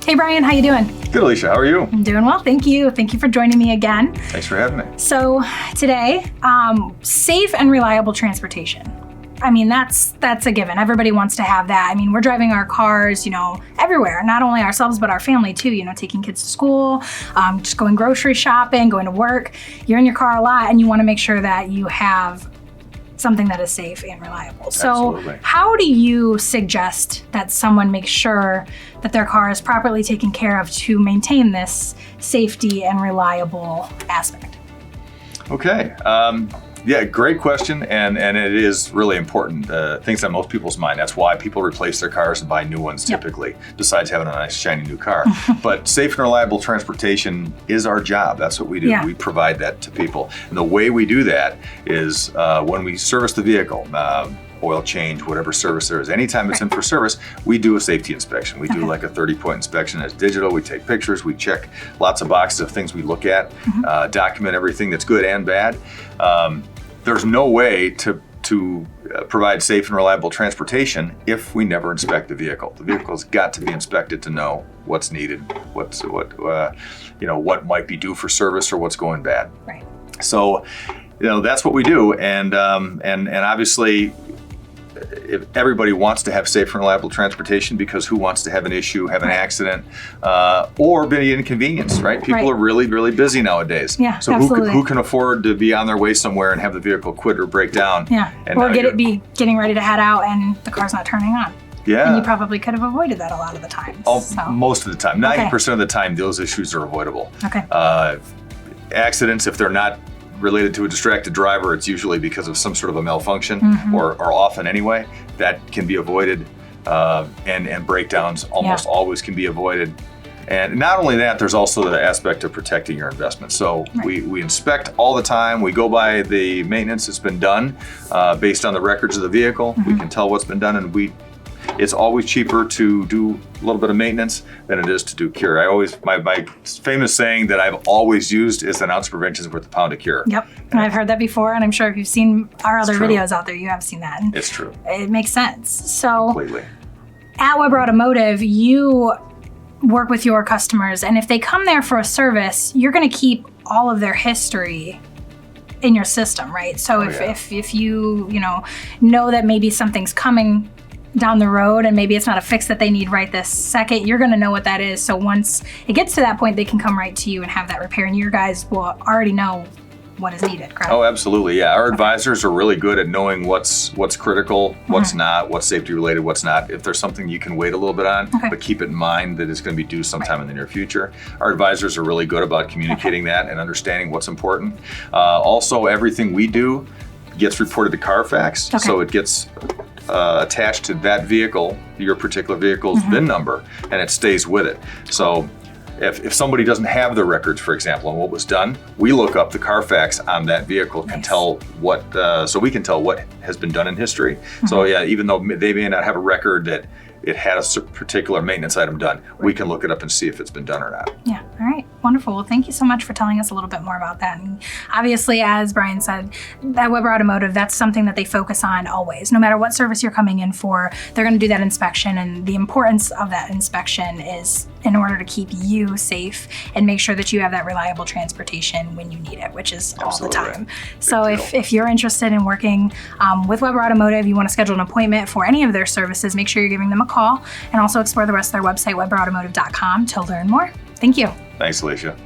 Hey Brian, how you doing? Good, Alicia. How are you? I'm doing well, thank you. Thank you for joining me again. Thanks for having me. So today, safe and reliable transportation. I mean, that's a given. Everybody wants to have that. I mean, we're driving our cars, everywhere, not only ourselves, but our family too, taking kids to school, just going grocery shopping, going to work. You're in your car a lot and you want to make sure that you have something that is safe and reliable. So Absolutely. How do you suggest that someone make sure that their car is properly taken care of to maintain this safety and reliable aspect? Okay. Yeah, great question, and it is really important. Things on most people's mind. That's why people replace their cars and buy new ones typically, besides having a nice shiny new car. But safe and reliable transportation is our job. That's what we do. Yeah. We provide that to people. And the way we do that is when we service the vehicle, oil change, whatever service there is. Anytime it's in for service, we do a safety inspection. We do like a 30-point inspection. It's digital. We take pictures. We check lots of boxes of things we look at, document everything that's good and bad. There's no way to provide safe and reliable transportation if we never inspect the vehicle. The vehicle's got to be inspected to know what's needed, what might be due for service or what's going bad. Right. So, that's what we do, and obviously, if everybody wants to have safe and reliable transportation, because who wants to have an issue, have an accident, or be inconvenienced, right? People are really, really busy nowadays. Yeah, so absolutely. who can afford to be on their way somewhere and have the vehicle quit or break down? Yeah, And or now be getting ready to head out and the car's not turning on. Yeah. And you probably could have avoided that a lot of the time. Most of the time. 90% of the time, those issues are avoidable. Okay. Accidents, if they're not related to a distracted driver, it's usually because of some sort of a malfunction, or often anyway, that can be avoided, and breakdowns almost always can be avoided. And not only that, there's also the aspect of protecting your investment. So we inspect all the time. We go by the maintenance that's been done based on the records of the vehicle. We can tell what's been done, and it's always cheaper to do a little bit of maintenance than it is to do cure. My famous saying that I've always used is an ounce of prevention is worth a pound of cure. Yep, and I've heard that before, and I'm sure if you've seen our other true. videos out there, you have seen that. And It's true. it makes sense. So Completely. at Weber Automotive, you work with your customers, and if they come there for a service, you're going to keep all of their history in your system, right? So if you know that maybe something's coming down the road and maybe it's not a fix that they need right this second, you're going to know what that is. So once it gets to that point, they can come right to you and have that repair, and your guys will already know what is needed, correct? Oh, absolutely. Yeah. Our advisors are really good at knowing what's critical, what's not, what's safety related, what's not. If there's something you can wait a little bit on, but keep it in mind that it's going to be due sometime in the near future. Our advisors are really good about communicating that and understanding what's important. Also, everything we do gets reported to Carfax, so it gets attached to that vehicle, your particular vehicle's VIN number, and it stays with it. So if somebody doesn't have the records, for example, on what was done, we look up the Carfax on that vehicle, can tell so we can tell what has been done in history. So yeah, even though they may not have a record that it had a particular maintenance item done, we can look it up and see if it's been done or not. Yeah, all right, wonderful. Well, thank you so much for telling us a little bit more about that. And obviously, as Brian said, at Weber Automotive, that's something that they focus on always. No matter what service you're coming in for, they're going to do that inspection, and the importance of that inspection is in order to keep you safe and make sure that you have that reliable transportation when you need it, which is all the time. So if you're interested in working with Weber Automotive, you want to schedule an appointment for any of their services, make sure you're giving them a call, and also explore the rest of their website, weberautomotive.com, to learn more. Thank you. Thanks, Alicia.